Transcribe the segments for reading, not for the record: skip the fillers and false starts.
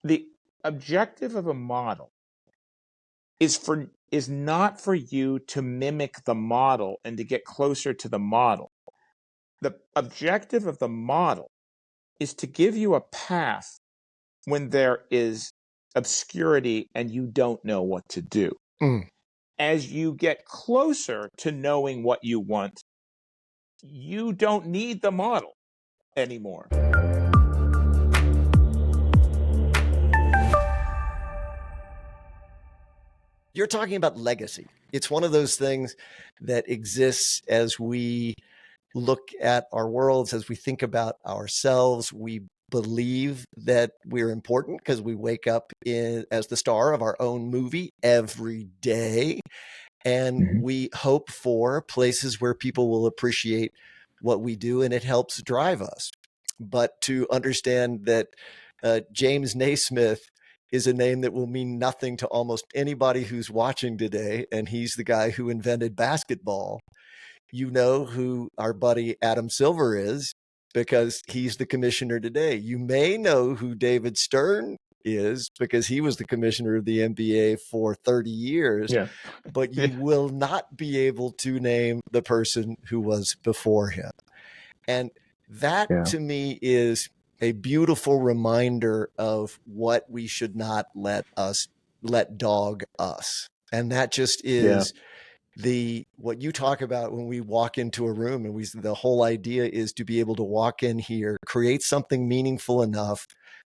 the objective of a model is not for you to mimic the model and to get closer to the model. The objective of the model is to give you a path when there is obscurity and you don't know what to do. As you get closer to knowing what you want, you don't need the model anymore. You're talking about legacy. It's one of those things that exists as we look at our worlds, as we think about ourselves. We believe that we're important because we wake up as the star of our own movie every day. And we hope for places where people will appreciate what we do, and it helps drive us. But to understand that James Naismith is a name that will mean nothing to almost anybody who's watching today, and he's the guy who invented basketball. You know who our buddy Adam Silver is because he's the commissioner today. You may know who David Stern is because he was the commissioner of the NBA for 30 years, but you will not be able to name the person who was before him. And that to me is a beautiful reminder of what we should not let dog us. And that just is what you talk about when we walk into a room, and the whole idea is to be able to walk in here, create something meaningful enough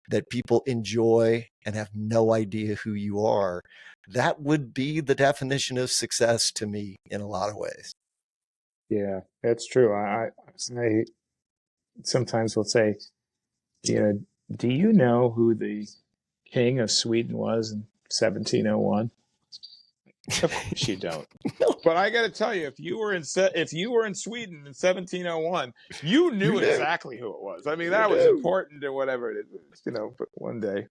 that people enjoy and have no idea who you are. That would be the definition of success to me in a lot of ways. Yeah, that's true. I sometimes will say, do you know who the king of Sweden was in 1701? Of course you don't. But I got to tell you, if you were in Sweden in 1701, you knew exactly who it was. I mean, that was important or whatever it is, But one day,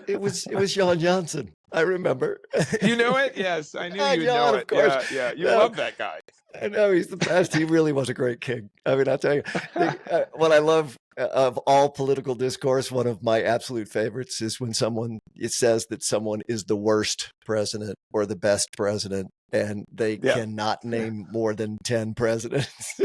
it was Jan Janssen. I remember. You know it? Yes, I knew you'd know it. Of course. Yeah. You love that guy. I know, he's the best. He really was a great king. I mean, I'll tell you, what I love of all political discourse, one of my absolute favorites is when it says that someone is the worst president or the best president, and they cannot name more than 10 presidents.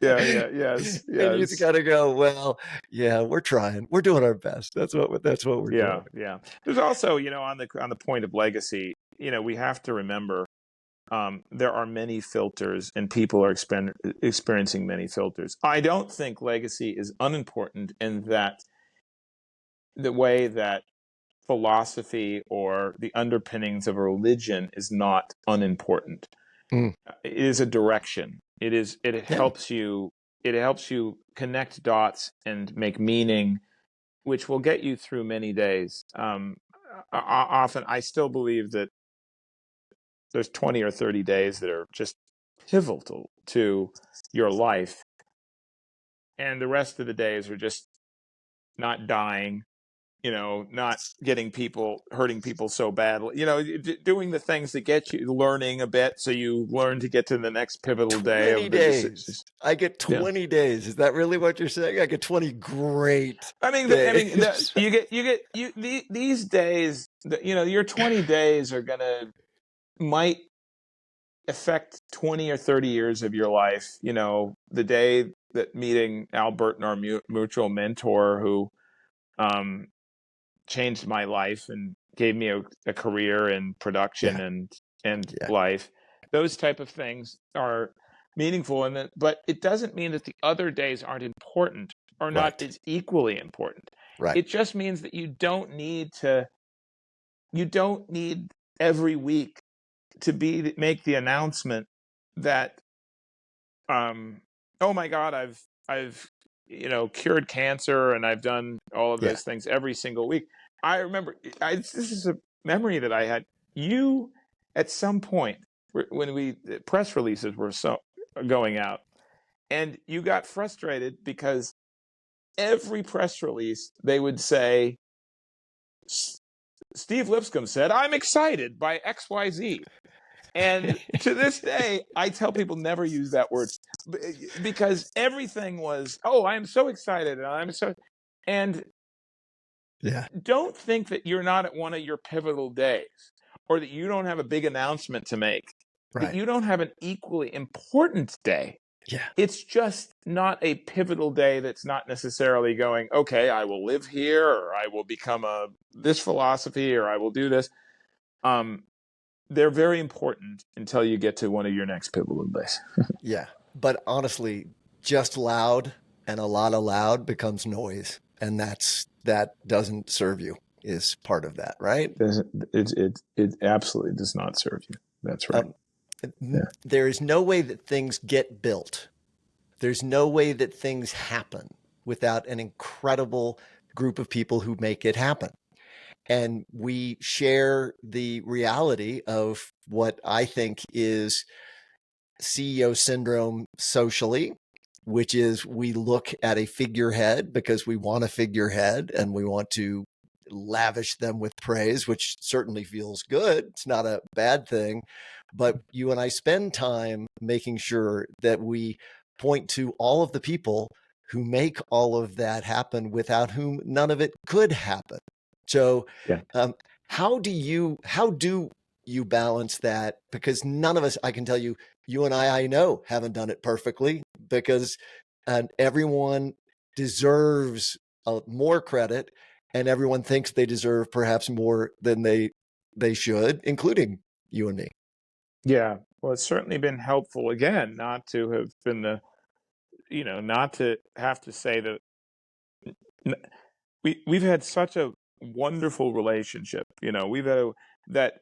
Yes. And you just got to go, well, yeah, we're trying. We're doing our best. That's what we're doing. Yeah. There's also, on the point of legacy, we have to remember there are many filters, and people are experiencing many filters. I don't think legacy is unimportant in that the way that philosophy or the underpinnings of a religion is not unimportant. It is a direction. It helps you connect dots and make meaning, which will get you through many days. Often, I still believe that there's 20 or 30 days that are just pivotal to your life. And the rest of the days are just not dying, not hurting people so badly, doing the things that get you learning a bit. So you learn to get to the next pivotal day. 20 days. I get 20 days. Is that really what you're saying? I get 20 great days. These days, your 20 days might affect 20 or 30 years of your life. The day that meeting Al Burton, our mutual mentor, who changed my life and gave me a career in production and life. Those type of things are meaningful, but it doesn't mean that the other days aren't important or not as equally important. Right. It just means that you don't need every week to make the announcement that, oh my God, I've cured cancer and I've done all of those things every single week. I remember this is a memory that I had. You at some point when the press releases were going out, and you got frustrated because every press release they would say, Steve Lipscomb said, "I'm excited by XYZ." And to this day, I tell people never use that word because everything was, "Oh, I am so excited," and Yeah. Don't think that you're not at one of your pivotal days, or that you don't have a big announcement to make, that Right. you don't have an equally important day. Yeah. It's just not a pivotal day that's not necessarily going, okay, I will live here, or I will become this philosophy, or I will do this. Um, they're very important until you get to one of your next pivotal days. Yeah. But honestly, just loud and a lot of loud becomes noise. And that doesn't serve you is part of that, right? It absolutely does not serve you. That's right. Um, Yeah. there is no way that things get built. There's no way that things happen without an incredible group of people who make it happen. And we share the reality of what I think is CEO syndrome socially, which is we look at a figurehead because we want a figurehead and we want to lavish them with praise, which certainly feels good. It's not a bad thing. But you and I spend time making sure that we point to all of the people who make all of that happen without whom none of it could happen. So, Yeah. um, how do you balance that? Because none of us, I can tell you, you and I know, haven't done it perfectly because everyone deserves more credit, and everyone thinks they deserve perhaps more than they should, including you and me. Yeah. Well, it's certainly been helpful, again, not to have been not to have to say that we've had such a wonderful relationship. We've had that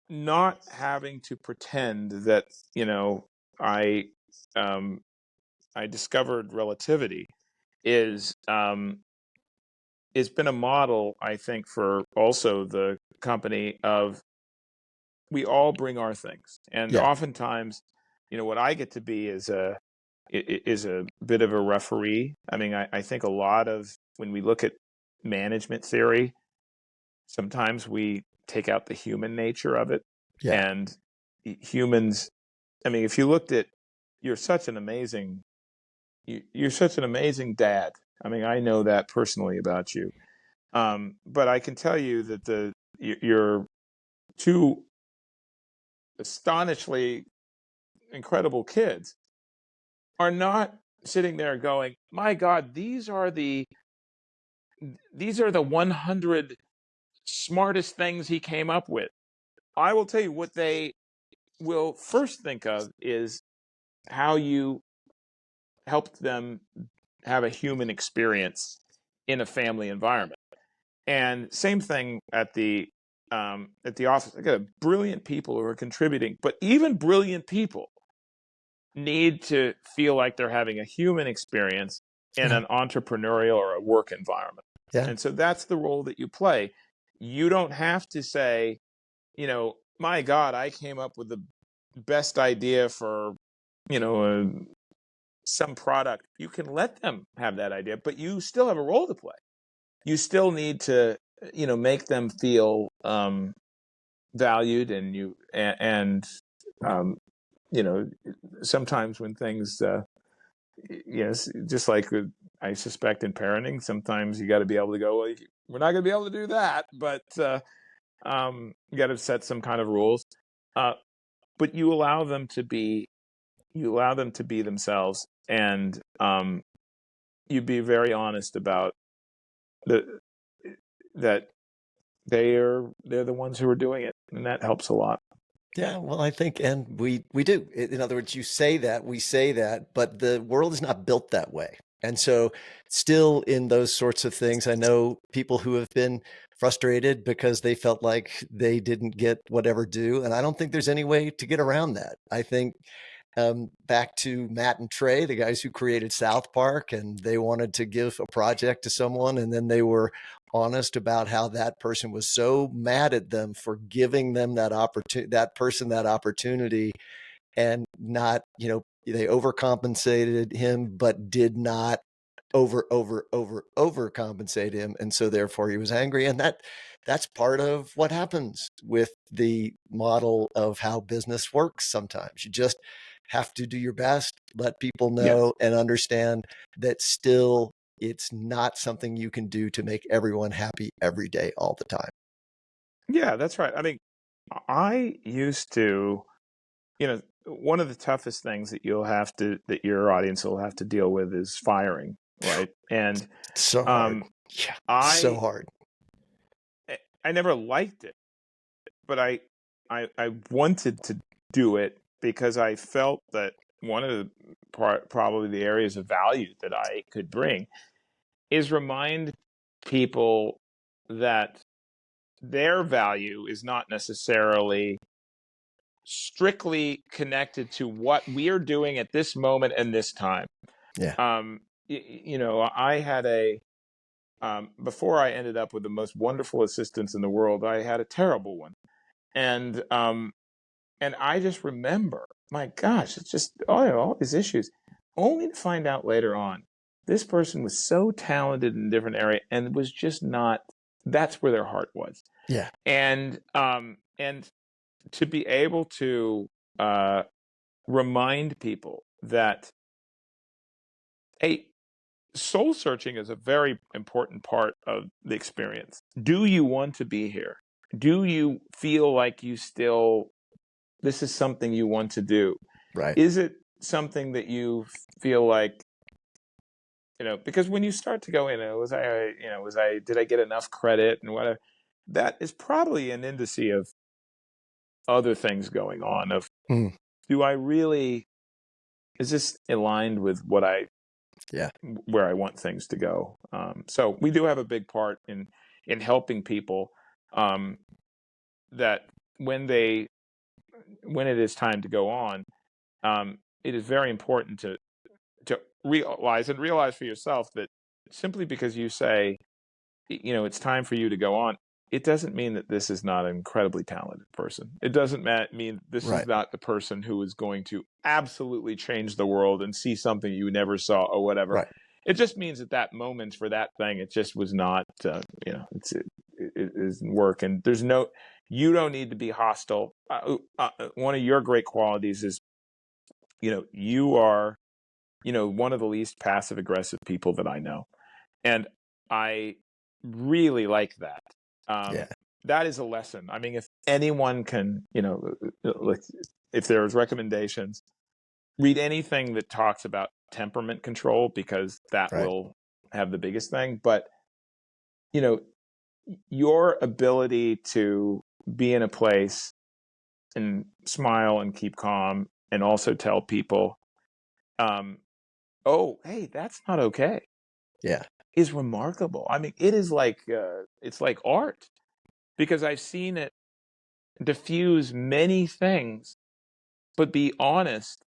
not having to pretend that, I, um, I discovered relativity is, it's been a model, I think, for also the company of we all bring our things. And Yeah, oftentimes, what I get to be is a bit of a referee. I mean, I think a lot of when we look at management theory, sometimes we take out the human nature of it. yeah, And humans, I mean, if you looked at, you're such an amazing, you're such an amazing dad. I mean, I know that personally about you. But I can tell you that your two astonishingly incredible kids are not sitting there going, my God, these are the 100 smartest things he came up with. I will tell you what they will first think of is how you helped them have a human experience in a family environment. And same thing at the office. I got brilliant people who are contributing, but even brilliant people need to feel like they're having a human experience in yeah, an entrepreneurial or a work environment. yeah, And so that's the role that you play. You don't have to say, my God, I came up with the best idea for, some product. You can let them have that idea, but you still have a role to play. You still need to, make them feel valued, and um, you know, sometimes when things, yes, just like I suspect in parenting, sometimes you got to be able to go, well, we're not going to be able to do that, but you got to set some kind of rules. Uh, but you allow them to be themselves, and you be very honest about the that they're the ones who are doing it, and that helps a lot. yeah. Well, I think, and we do. In other words, you say that, we say that, but the world is not built that way. And so, still in those sorts of things, I know people who have been frustrated because they felt like they didn't get whatever due, and I don't think there's any way to get around that. I think back to Matt and Trey, the guys who created South Park, and they wanted to give a project to someone, and then they were honest about how that person was so mad at them for giving them that opportunity, that person that opportunity, and not, they overcompensated him, but did not overcompensate him, and so therefore he was angry, and that's part of what happens with the model of how business works. Sometimes you just have to do your best, let people Yeah. know, and understand that still it's not something you can do to make everyone happy every day, all the time. Yeah, that's right. I mean, I used to, one of the toughest things that that your audience will have to deal with is firing, right? And So hard. um, Yeah. So I hard. I never liked it, but I wanted to do it because I felt that one of the probably the areas of value that I could bring is remind people that their value is not necessarily strictly connected to what we're doing at this moment and this time. Yeah. I had before I ended up with the most wonderful assistants in the world, I had a terrible one. And I just remember, my gosh, it's just all these issues, only to find out later on, this person was so talented in a different area and was just not, that's where their heart was. Yeah. And to be able to remind people that, hey, soul searching is a very important part of the experience. Do you want to be here? Do you feel like this is something you want to do? Right. Is it something that you feel like, because when you start to go in, did I get enough credit and whatever? That is probably an indice of other things going on of, do I really, is this aligned with where I want things to go? So we do have a big part in helping people that when it is time to go on, it is very important to realize for yourself that simply because you say, it's time for you to go on, it doesn't mean that this is not an incredibly talented person. It doesn't mean this is not the person who is going to absolutely change the world and see something you never saw or whatever. Right. It just means at that moment for that thing, it just was not, it isn't work. And you don't need to be hostile. One of your great qualities is, you are, one of the least passive aggressive people that I know. And I really like that. That is a lesson. I mean, if anyone can, like, if there's recommendations, read anything that talks about temperament control, because that will have the biggest thing. But, your ability to be in a place and smile and keep calm and also tell people, oh, hey, that's not okay. Yeah. Is remarkable. I mean, it is like, it's like art, because I've seen it diffuse many things, but be honest.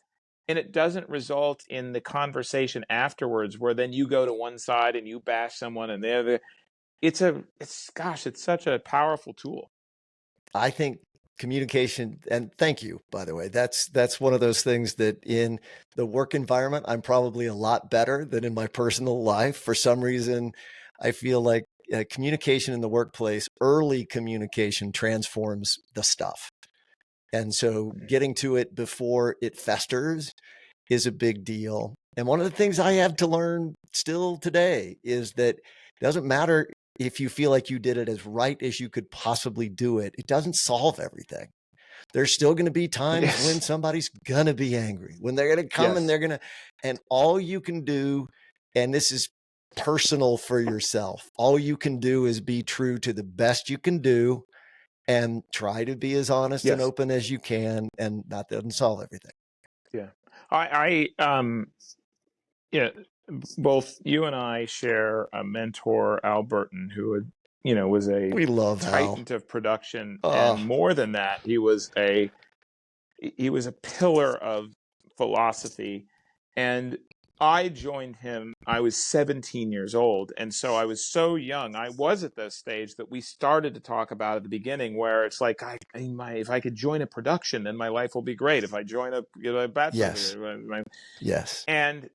And it doesn't result in the conversation afterwards where then you go to one side and you bash someone and the other. It's such a powerful tool. I think communication, and thank you, by the way, that's one of those things that in the work environment, I'm probably a lot better than in my personal life. For some reason, I feel like communication in the workplace, early communication transforms the stuff. And so getting to it before it festers is a big deal. And one of the things I have to learn still today is that it doesn't matter if you feel like you did it as right as you could possibly do it. It doesn't solve everything. There's still going to be times when somebody's going to be angry, when they're going to come and and all you can do, and this is personal for yourself, all you can do is be true to the best you can do and try to be as honest and open as you can. And that doesn't solve everything. Yeah. Both you and I share a mentor, Al Burton, who was a titan of production, and more than that, he was a pillar of philosophy. And I joined him, I was 17 years old, and so I was so young. I was at this stage that we started to talk about at the beginning, where it's like, if I could join a production, then my life will be great. If I join a bachelor's, and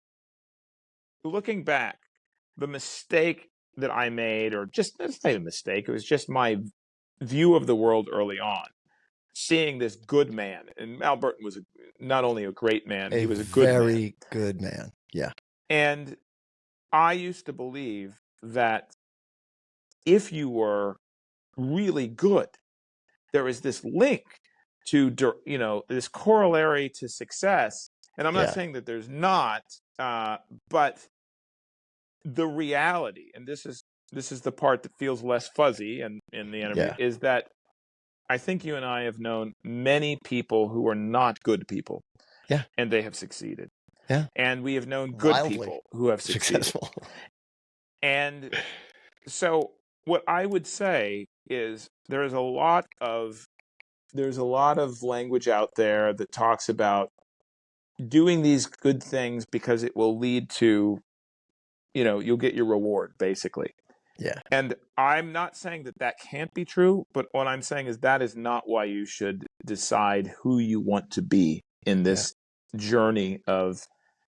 looking back, the mistake that I made, or just, it's not a mistake, it was just my view of the world early on, seeing this good man. And Al Burton was not only a great man, he was a good man. Very good man. Yeah. And I used to believe that if you were really good, there is this link to, this corollary to success. And I'm not Yeah. saying that there's not, but the reality, and this is the part that feels less fuzzy in the interview, Yeah. is that I think you and I have known many people who are not good people, Yeah. and they have succeeded. Yeah. And we have known good Wildly people who have succeeded. successful. And so what I would say is there's a lot of language out there that talks about doing these good things because it will lead to, you'll get your reward, basically. Yeah. And I'm not saying that that can't be true, but what I'm saying is that is not why you should decide who you want to be in Yeah. this journey of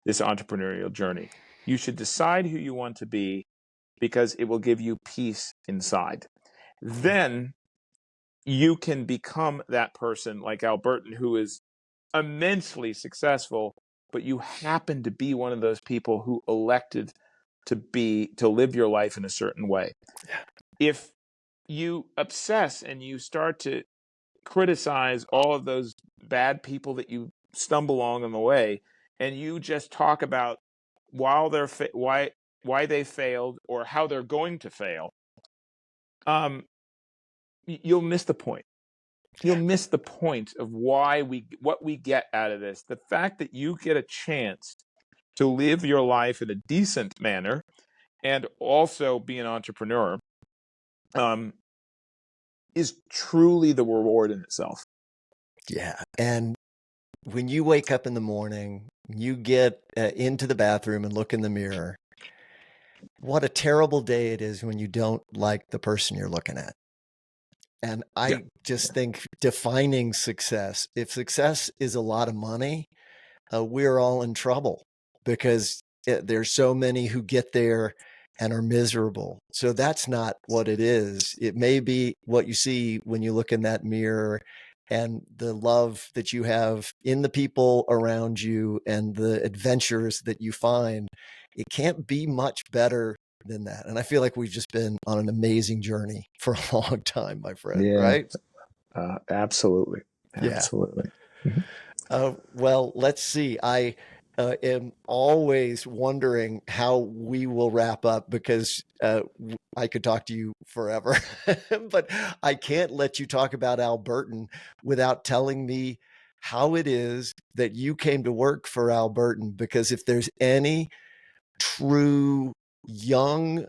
this entrepreneurial journey. You should decide who you want to be because it will give you peace inside. Then you can become that person like Al Burton, who is immensely successful, but you happen to be one of those people who elected to live your life in a certain way. Yeah. If you obsess and you start to criticize all of those bad people that you stumble on the way, and you just talk about why they failed or how they're going to fail, you'll miss the point. You'll miss the point of what we get out of this. The fact that you get a chance to live your life in a decent manner and also be an entrepreneur is truly the reward in itself. Yeah. And when you wake up in the morning, you get into the bathroom and look in the mirror, what a terrible day it is when you don't like the person you're looking at. And Yeah. I just think defining success, if success is a lot of money, we're all in trouble because there's so many who get there and are miserable. So that's not what it is. It may be what you see when you look in that mirror and the love that you have in the people around you and the adventures that you find. It can't be much better than that. And I feel like we've just been on an amazing journey for a long time, my friend, Yeah. right? Absolutely. Yeah. Absolutely. Well, let's see. I am always wondering how we will wrap up because I could talk to you forever, but I can't let you talk about Al Burton without telling me how it is that you came to work for Al Burton. Because if there's any true young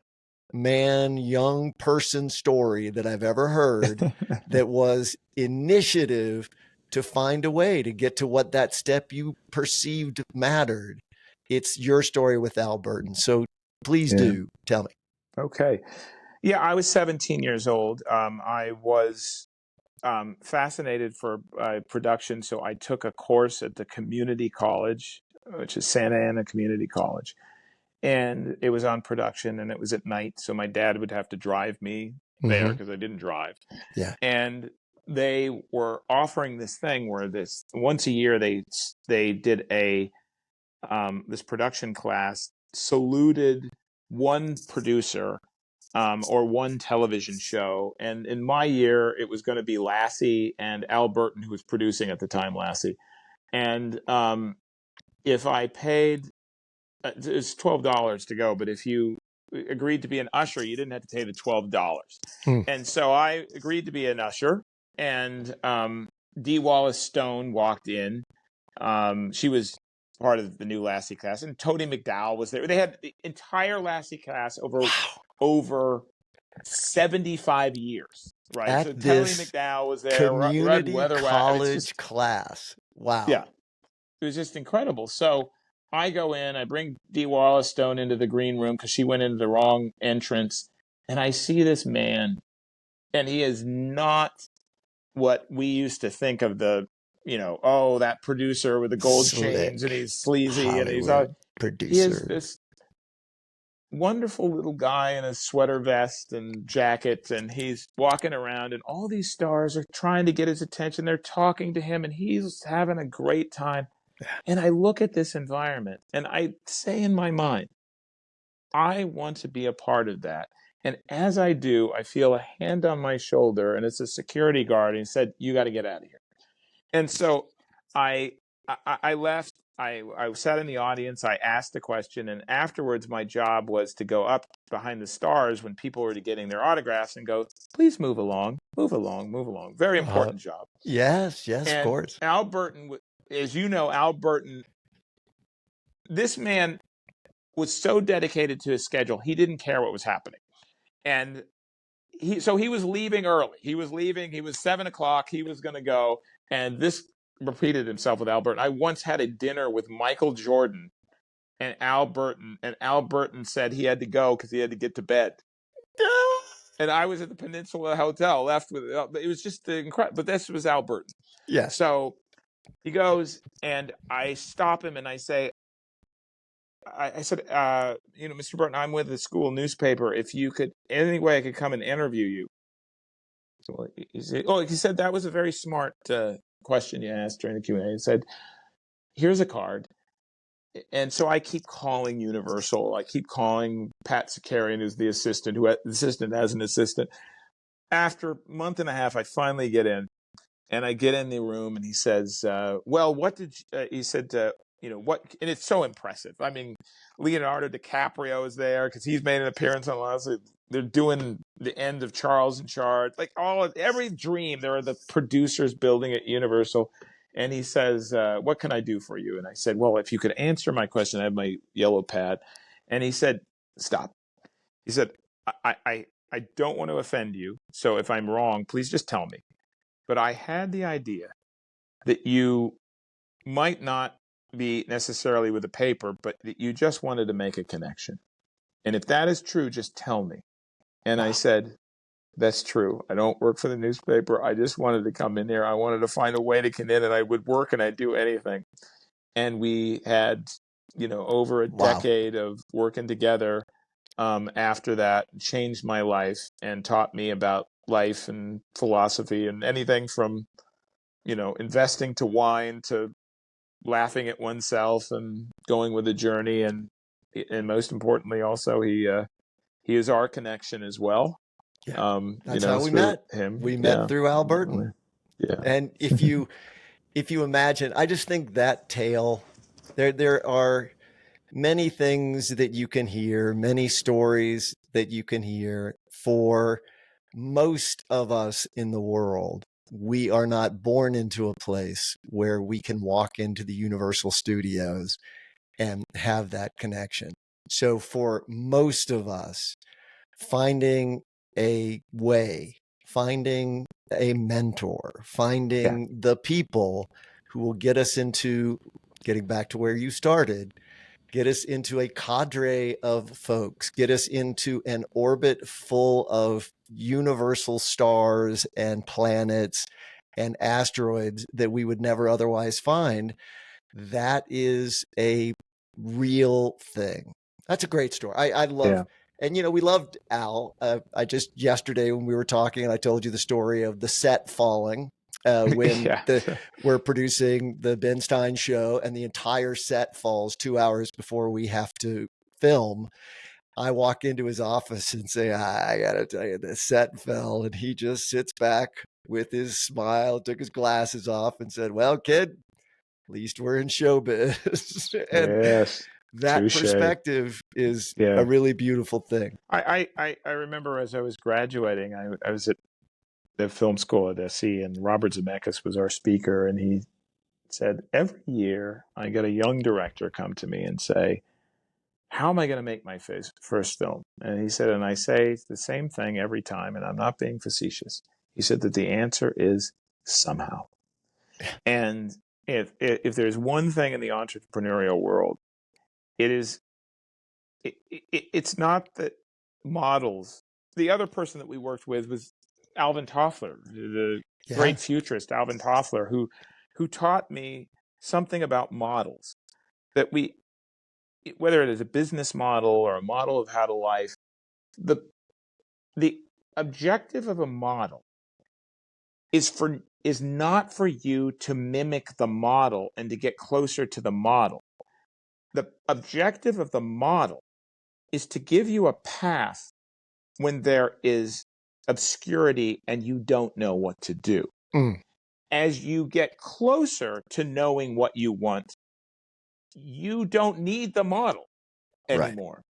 man, young person story that I've ever heard that was initiative to find a way to get to what that step you perceived mattered. It's your story with Al Burton. So please do tell me. Okay. Yeah, I was 17 years old. I was fascinated for production, so I took a course at the community college, which is Santa Ana Community College. And it was on production, and it was at night, so my dad would have to drive me there because I didn't drive. Yeah. And they were offering this thing where once a year they did this production class, saluted one producer or one television show. And in my year, it was going to be Lassie and Al Burton, who was producing at the time, Lassie. And if I paid, it's $12 to go, but if you agreed to be an usher, you didn't have to pay the $12. And so I agreed to be an usher, and Dee Wallace Stone walked in. She was part of the new Lassie class, and Tony McDowell was there. They had the entire Lassie class over 75 years, right? At So Tony this McDowell was there, Red community Weatherwax. I mean, it's college just, class. Wow. yeah, it was just incredible. So I go in, I bring Dee Wallace Stone into the green room because she went into the wrong entrance, and I see this man, and he is not what we used to think of that producer with the gold chains, and Slick he's sleazy, and Hollywood he is producer. this wonderful little guy in a sweater vest and jacket, and he's walking around, and all these stars are trying to get his attention. They're talking to him, and he's having a great time. And I look at this environment, and I say in my mind, I want to be a part of that. And as I do, I feel a hand on my shoulder, and it's a security guard, and he said, "You got to get out of here." And so I I left. I sat in the audience. I asked the question, and afterwards, my job was to go up behind the stars when people were getting their autographs and go, "Please move along, move along, move along." Very important job. Yes, yes, of And course. Al Burton, as you know, Al Burton, this man was so dedicated to his schedule, he didn't care what was happening. And he was leaving early. He was leaving. He was 7 o'clock. He was going to go. And this repeated himself with Al Burton. I once had a dinner with Michael Jordan and Al Burton, and Al Burton said he had to go because he had to get to bed. And I was at the Peninsula Hotel, left with it was just incredible. But this was Al Burton. Yeah. So he goes, and I stop him and I say, I said, Mr. Burton, I'm with the school newspaper. If you could, any way I could come and interview you. So he said, that was a very smart question you asked during the Q&A. He said, here's a card. And so I keep calling Universal. I keep calling Pat Sakarian, who's the assistant, as an assistant. After a month and a half, I finally get in. And I get in the room, and he says, well, what did he said, what, and it's so impressive. I mean, Leonardo DiCaprio is there because he's made an appearance on lots of, they're doing the end of Charles in Charge, like every dream. There are the producers building at Universal. And he says, what can I do for you? And I said, well, if you could answer my question, I have my yellow pad. And he said, stop. He said, I don't want to offend you. So if I'm wrong, please just tell me. But I had the idea that you might not be necessarily with the paper, but that you just wanted to make a connection. And if that is true, just tell me. And I said, that's true. I don't work for the newspaper. I just wanted to come in here. I wanted to find a way to get in, and I would work and I'd do anything. And we had, over a decade of working together after that, changed my life and taught me about life and philosophy and anything from, investing to wine to laughing at oneself and going with a journey. And most importantly, also, he is our connection as well. Yeah. That's how we met. Him. We met through Al Burton. Yeah. And if you imagine, I just think that tale, there are many things that you can hear, many stories that you can hear. For most of us in the world, we are not born into a place where we can walk into the Universal Studios and have that connection. So for most of us, finding a way, finding a mentor, finding the people who will get us into, getting back to where you started, get us into a cadre of folks, get us into an orbit full of universal stars and planets and asteroids that we would never otherwise find. That is a real thing. That's a great story. I love, and we loved Al. I just yesterday when we were talking, and I told you the story of the set falling when we're producing the Ben Stein show, and the entire set falls 2 hours before we have to film. I walk into his office and say, I got to tell you, the set fell. And he just sits back with his smile, took his glasses off and said, well, kid, at least we're in showbiz. And that Touché. Perspective is a really beautiful thing. I remember as I was graduating, I was at the film school at SC, and Robert Zemeckis was our speaker, and he said, every year I get a young director come to me and say, how am I going to make my first film? And he said, and I say the same thing every time, and I'm not being facetious. He said that the answer is somehow. And if there's one thing in the entrepreneurial world, it's not that models. The other person that we worked with was Alvin Toffler, the great futurist Alvin Toffler, who taught me something about models, that whether it is a business model or a model of how to life, the objective of a model is not for you to mimic the model and to get closer to the model. The objective of the model is to give you a path when there is obscurity and you don't know what to do. Mm. As you get closer to knowing what you want, you don't need the model Right. anymore.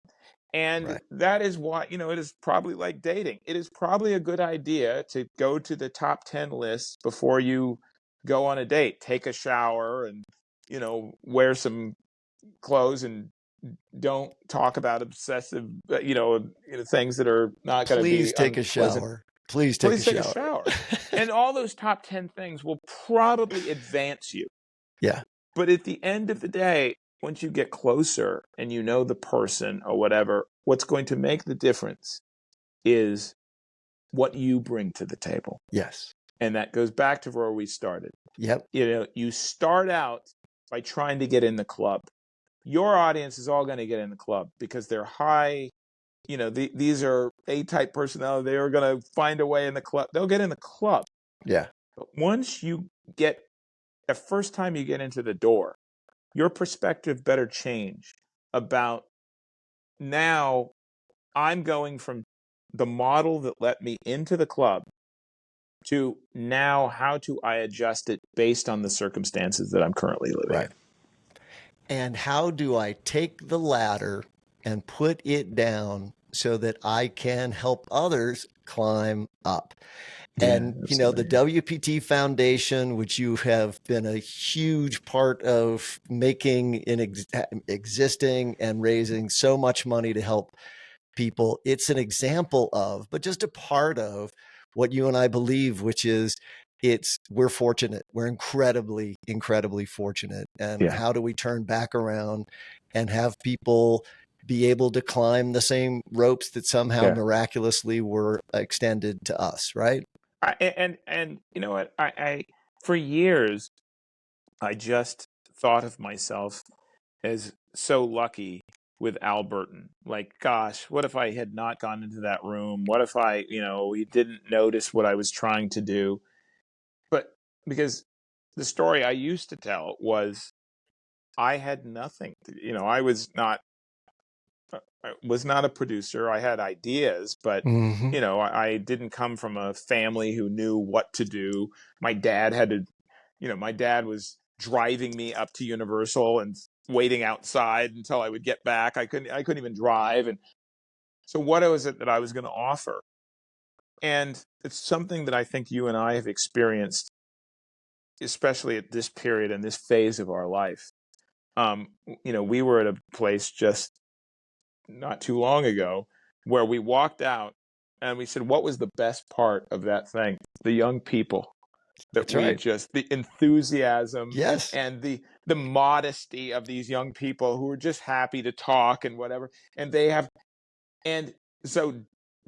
And Right. that is why, it is probably like dating. It is probably a good idea to go to the top 10 lists before you go on a date. Take a shower and, wear some clothes and don't talk about obsessive, things that are not going to Please be take a unpleasant. shower. Please take a Please take a shower. shower. And all those top 10 things will probably advance you. Yeah. But at the end of the day, once you get closer and you know the person or whatever, what's going to make the difference is what you bring to the table. Yes. And that goes back to where we started. Yep. You start out by trying to get in the club. Your audience is all going to get in the club because they're high. These are A-type personality. They are going to find a way in the club. They'll get in the club. Yeah. But once you get, the first time you get into the door, your perspective better change about, now I'm going from the model that let me into the club to now how do I adjust it based on the circumstances that I'm currently living in. And how do I take the ladder and put it down so that I can help others climb up? And, the WPT Foundation, which you have been a huge part of making existing and raising so much money to help people, it's an example of, but just a part of what you and I believe, which is we're fortunate. We're incredibly, incredibly fortunate. And how do we turn back around and have people be able to climb the same ropes that somehow miraculously were extended to us, right? And you know what? I for years, I just thought of myself as so lucky with Al Burton. Like, gosh, what if I had not gone into that room? What if he didn't notice what I was trying to do? But because the story I used to tell was I had nothing. I was not a producer. I had ideas, but I didn't come from a family who knew what to do. My dad my dad was driving me up to Universal and waiting outside until I would get back. I couldn't even drive. And so what was it that I was going to offer? And it's something that I think you and I have experienced, especially at this period and this phase of our life. We were at a place just not too long ago where we walked out and we said, what was the best part of that thing? The young people that That's right. the enthusiasm Yes. and the modesty of these young people who are just happy to talk and whatever. And so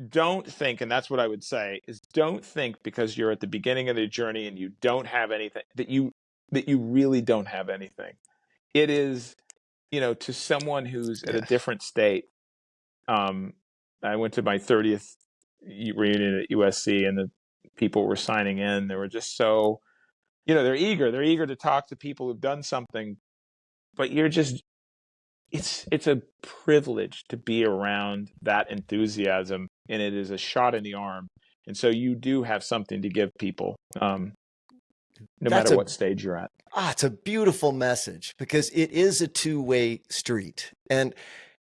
don't think, and that's what I would say, is don't think because you're at the beginning of the journey and you don't have anything that you really don't have anything. It is, to someone who's at a different state. I went to my 30th reunion at USC and the people were signing in. They were just so, they're eager. They're eager to talk to people who've done something, but it's a privilege to be around that enthusiasm, and it is a shot in the arm. And so you do have something to give people, no matter what stage you're at. It's a beautiful message because it is a two-way street. And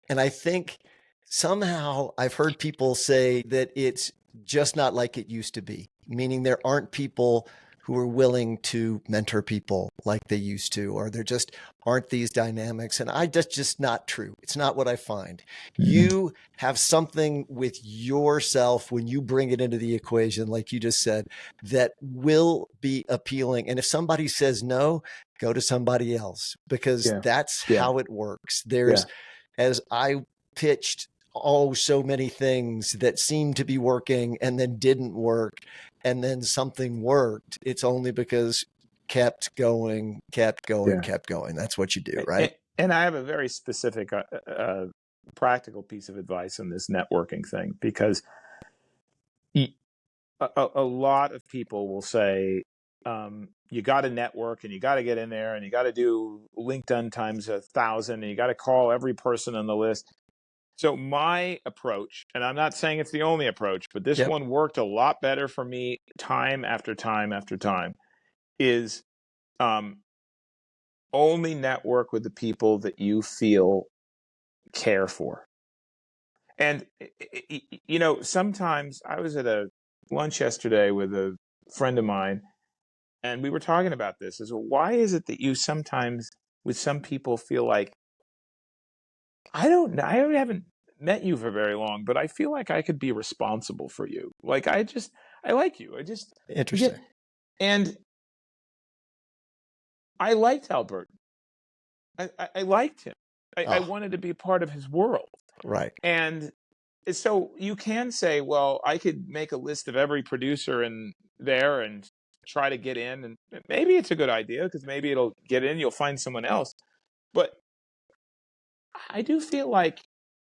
I think somehow I've heard people say that it's just not like it used to be, meaning there aren't people who are willing to mentor people like they used to, or there just aren't these dynamics. And that's just not true. It's not what I find. You have something with yourself when you bring it into the equation, like you just said, that will be appealing. And if somebody says no, go to somebody else, because that's how it works. As I pitched so many things that seemed to be working and then didn't work, and then something worked, it's only because kept going. That's what you do, right? And I have a very specific practical piece of advice on this networking thing, because a lot of people will say, you got to network and you got to get in there and you got to do LinkedIn times 1,000 and you got to call every person on the list. So my approach, and I'm not saying it's the only approach, but this Yep. one worked a lot better for me time after time after time, is um, only network with the people that you feel care for. And, sometimes I was at a lunch yesterday with a friend of mine, and we were talking about this. Is why is it that you sometimes, with some people, feel like, I don't know, I haven't met you for very long, but I feel like I could be responsible for you. Like, I like you. I just get, Interesting. and I liked Albert. I liked him. I Oh, wanted to be part of his world. right. And so you can say, well, I could make a list of every producer in there and try to get in. And maybe it's a good idea because maybe it'll get in. You'll find someone else. But I do feel like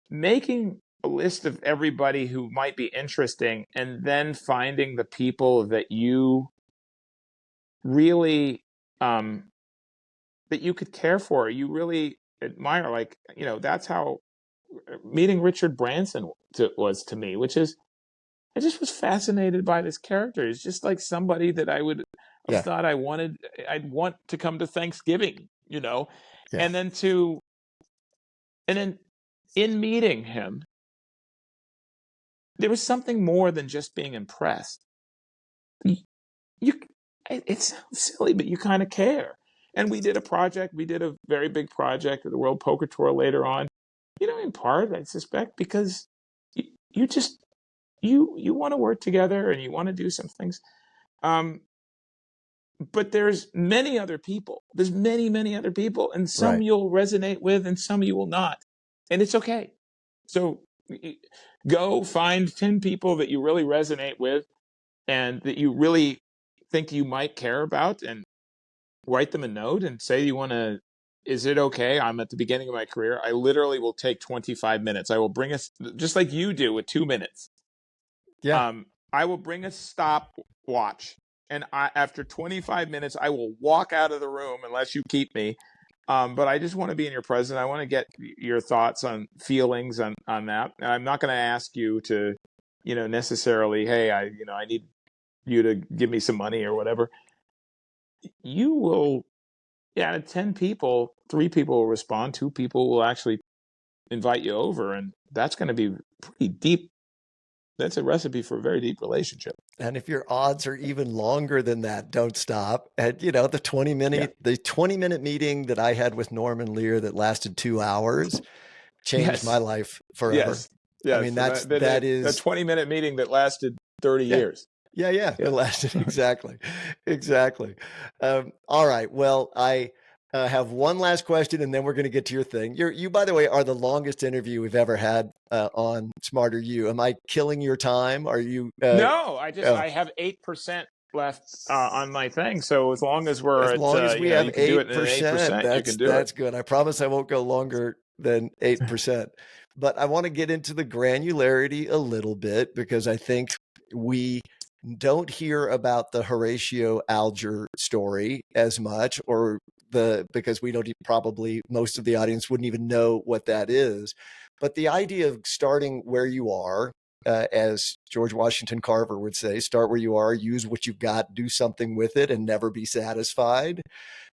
making a list of everybody who might be interesting and then finding the people that you really, that you could care for, you really admire. Like, that's how meeting Richard Branson was to me, which is, I just was fascinated by this character. He's just like somebody that I would have Yeah. thought I'd want to come to Thanksgiving, Yeah. and then to, and then in meeting him, there was something more than just being impressed. You, you it sounds silly, but you kind of care. And we did a very big project at the World Poker Tour later on, in part, I suspect, because you just, you want to work together and you want to do some things. But there's many other people. There's many, many other people, and some Right. you'll resonate with and some you will not. And it's okay. So go find 10 people that you really resonate with and that you really think you might care about, and write them a note and say, is it okay? I'm at the beginning of my career. I literally will take 25 minutes. I will bring us, just like you do with 2 minutes. Yeah. I will bring a stopwatch, and after 25 minutes, I will walk out of the room unless you keep me. But I just want to be in your presence. I want to get your thoughts on feelings on that. And I'm not going to ask you to, necessarily, hey, I need you to give me some money or whatever. You will, yeah, out of 10 people, 3 people will respond, 2 people will actually invite you over, and that's going to be pretty deep. That's a recipe for a very deep relationship. And if your odds are even longer than that, don't stop. And the 20 Yeah. minute the 20-minute meeting that I had with Norman Lear that lasted 2 hours changed my Yes. life forever. Yes. I Yes. mean, And that a is 20-minute meeting that lasted 30 yeah. years. Yeah, yeah, it Yeah. lasted exactly, exactly. All right. Well, I have one last question, and then we're going to get to your thing. You, by the way, are the longest interview we've ever had on Smarter You. Am I killing your time? Are you? No, Oh, I have 8% left on my thing. So as long as we're as at, long as we have you can do it in an 8%, 8%, you can do it. that's good. I promise I won't go longer than 8%. But I want to get into the granularity a little bit because I think we don't hear about the Horatio Alger story as much, or because we don't probably most of the audience wouldn't even know what that is. But the idea of starting where you are, as George Washington Carver would say, start where you are, use what you've got, do something with it, and never be satisfied,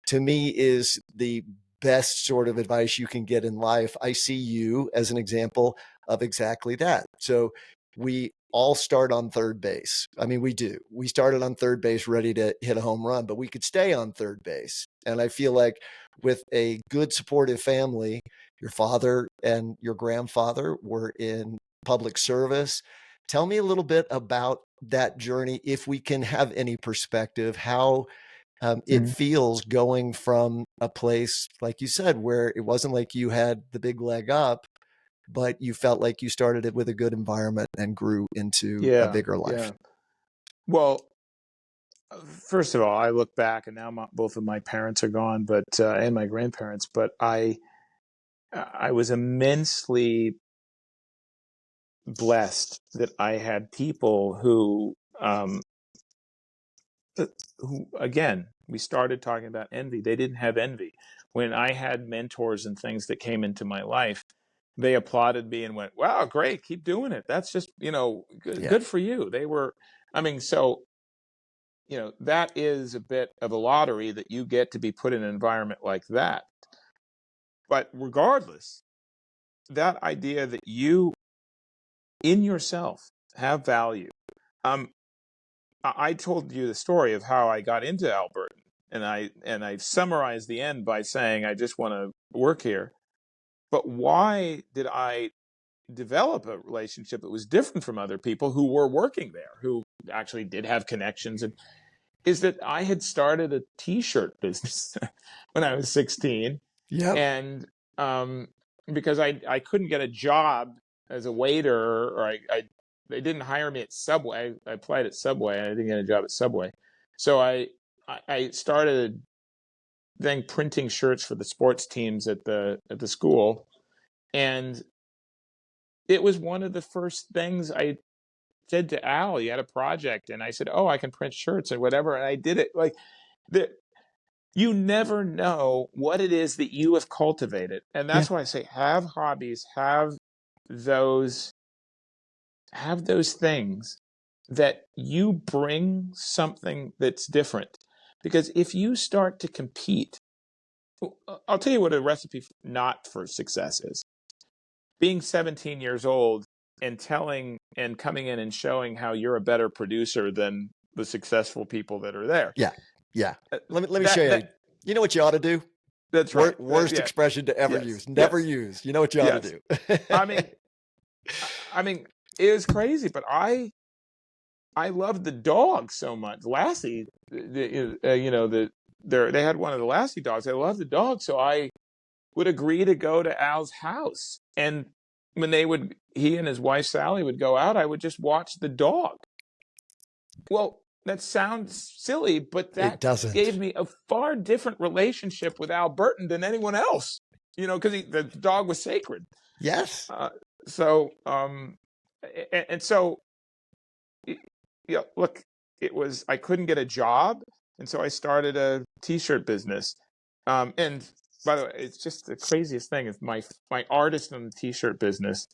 to me is the best sort of advice you can get in life. I see you as an example of exactly that. So we all start on third base. I mean, we do. We started on third base ready to hit a home run, but we could stay on third base. And I feel like with a good supportive family, your father and your grandfather were in public service. Tell me a little bit about that journey, if we can have any perspective, how it Mhm. feels going from a place, like you said, where it wasn't like you had the big leg up, but you felt like you started it with a good environment and grew into a Yeah. bigger life. Yeah. Well, first of all, I look back, and now both of my parents are gone, but and my grandparents. But I was immensely blessed that I had people who, again, we started talking about envy. They didn't have envy. When I had mentors and things that came into my life, they applauded me and went, "Wow, great, keep doing it. That's just, Yeah. good for you." They were, I mean, so, that is a bit of a lottery that you get to be put in an environment like that. But regardless, that idea that you in yourself have value. Um, I told you the story of how I got into Burton, and I summarized the end by saying I just want to work here. But why did I develop a relationship that was different from other people who were working there, who actually did have connections? And is that I had started a T-shirt business when I was 16, Yep. and because I couldn't get a job as a waiter, or they didn't hire me at Subway. I applied at Subway, and I didn't get a job at Subway. So I started then printing shirts for the sports teams at the school, and it was one of the first things I said to Al. He had a project, and I said, "Oh, I can print shirts and whatever," and I did it. Like the you never know what it is that you have cultivated, and Yeah. that's why I say have hobbies, those have those things that you bring something that's different. Because if you start to compete, I'll tell you what a recipe not for success is. Being 17 years old and telling and coming in and showing how you're a better producer than the successful people that are there. Yeah. Yeah. Uh, Let me show you. You know what you ought to do? That's right. Worst Yeah. expression to ever Yes. use. Never Yes. use. You know what you ought to Yes. do. I mean, it was crazy, but I loved the dog so much. Lassie, they had one of the Lassie dogs. I loved the dog, so I would agree to go to Al's house, and when he and his wife Sally would go out, I would just watch the dog. Well, that sounds silly, but It that doesn't. gave me a far different relationship with Al Burton than anyone else. Because the dog was sacred. Yes. So, and so, look, I couldn't get a job, and so I started a T-shirt business. And by the way, it's just the craziest thing is my artist in the T-shirt business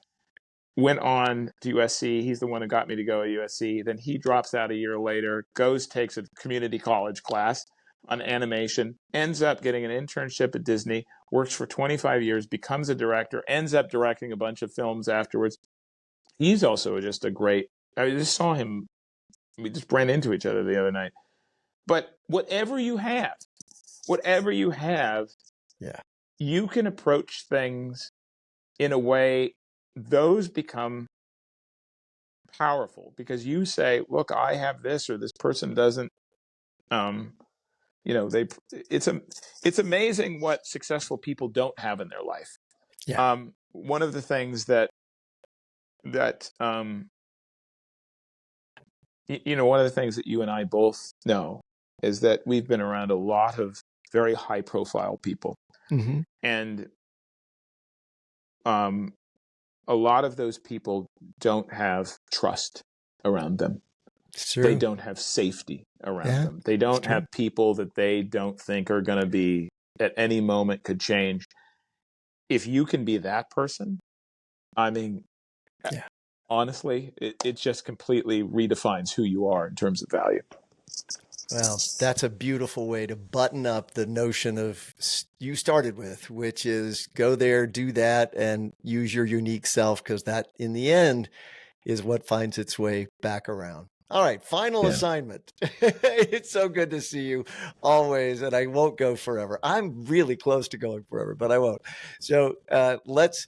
went on to USC. He's the one who got me to go to USC. Then he drops out a year later, takes a community college class on animation, ends up getting an internship at Disney, works for 25 years, becomes a director, ends up directing a bunch of films afterwards. He's also just a great, I just saw him, we just ran into each other the other night. But whatever you have, Yeah. you can approach things in a way those become powerful because you say, look, I have this, or this person doesn't. It's amazing what successful people don't have in their life. Yeah. One of the things that one of the things that you and I both know is that we've been around a lot of very high profile people. Mm-hmm. And a lot of those people don't have trust around them. It's true. They don't have safety around them. They don't have people that they don't think are going to be at any moment could change. If you can be that person, I mean, honestly, it just completely redefines who you are in terms of value. Well, that's a beautiful way to button up the notion of you started with, which is go there, do that, and use your unique self, because that, in the end, is what finds its way back around. All right, final assignment. It's so good to see you always, and I won't go forever. I'm really close to going forever, but I won't. So let's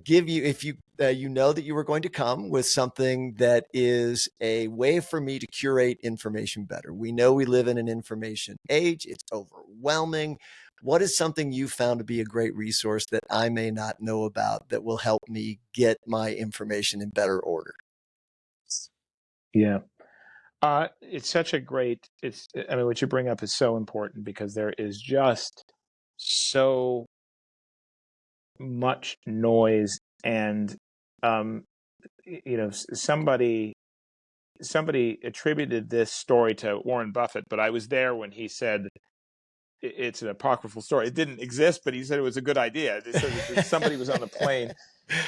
give you, if you you know that you were going to come with something that is a way for me to curate information better. We know we live in an information age. It's overwhelming. What is something you found to be a great resource that I may not know about that will help me get my information in better order? Yeah. It's such a great, what you bring up is so important because there is just so much noise and, somebody attributed this story to Warren Buffett, but I was there when he said, it's an apocryphal story. It didn't exist, but he said it was a good idea. They said that somebody was on the plane,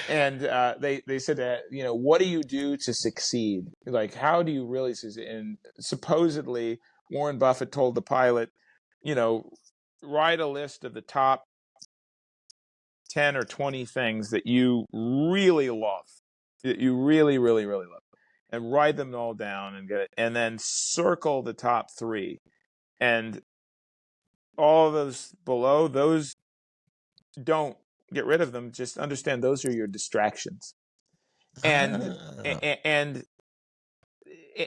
and they said that, what do you do to succeed? Like, how do you really succeed? And supposedly Warren Buffett told the pilot, write a list of the top 10 or 20 things that you really love, that you really, really, really love, and write them all down and get it, and then circle the top 3. And all of those below, those, don't get rid of them. Just understand those are your distractions. And Ah. and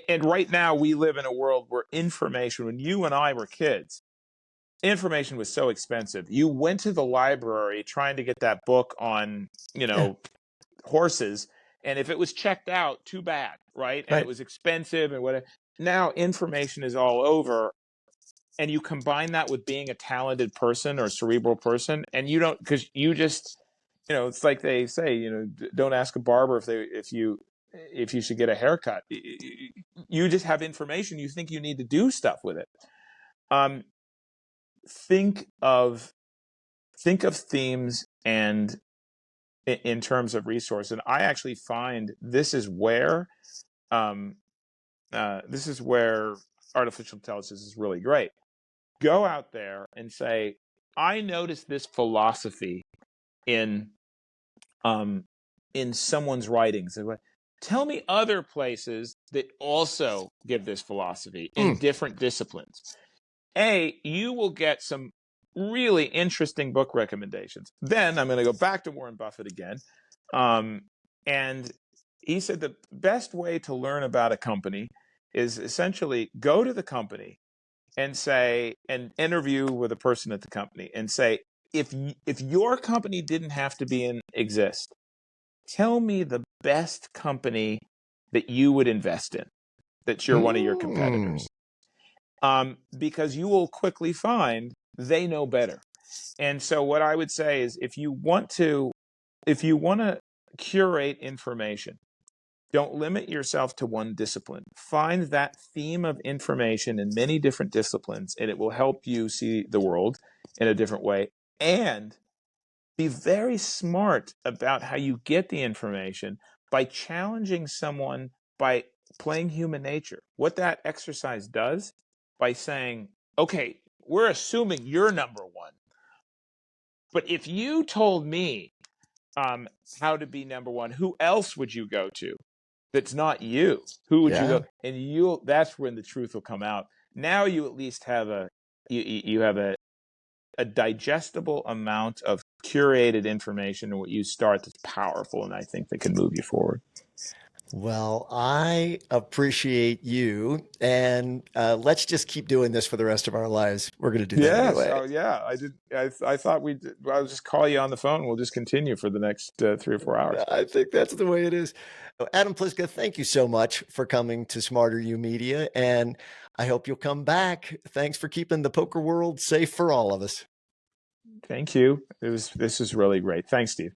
and right now we live in a world where information, when you and I were kids, information was so expensive. You went to the library trying to get that book on, horses, and if it was checked out, too bad, right? And it Right. was expensive and whatever. Now information is all over, and you combine that with being a talented person or a cerebral person, and you don't, because you just, it's like they say, don't ask a barber if you should get a haircut. You just have information. You think you need to do stuff with it. Think of themes and in terms of resource. And I actually find this is where artificial intelligence is really great. Go out there and say, I noticed this philosophy in someone's writings. Tell me other places that also give this philosophy in different disciplines. You will get some really interesting book recommendations. Then I'm going to go back to Warren Buffett again. And he said the best way to learn about a company is essentially go to the company and say, and interview with a person at the company and say, if your company didn't have to exist, tell me the best company that you would invest in, that you're one of your competitors. Because you will quickly find they know better. And so what I would say is, if you want to curate information, don't limit yourself to one discipline. Find that theme of information in many different disciplines, and it will help you see the world in a different way. And be very smart about how you get the information by challenging someone, by playing human nature. What that exercise does, by saying, okay, we're assuming you're number one, but if you told me how to be number one, who else would you go to that's not you? Who would you go? And that's when the truth will come out. Now you at least have a digestible amount of curated information, and what you start that's powerful, and I think that can move you forward. Well, I appreciate you, and let's just keep doing this for the rest of our lives. We're going to do that anyway. Oh yeah, I did. I thought I'll just call you on the phone. We'll just continue for the next 3 or 4 hours. I think that's the way it is. Adam Pliska, thank you so much for coming to SmarterUmedia, and I hope you'll come back. Thanks for keeping the poker world safe for all of us. Thank you. This is really great. Thanks, Steve.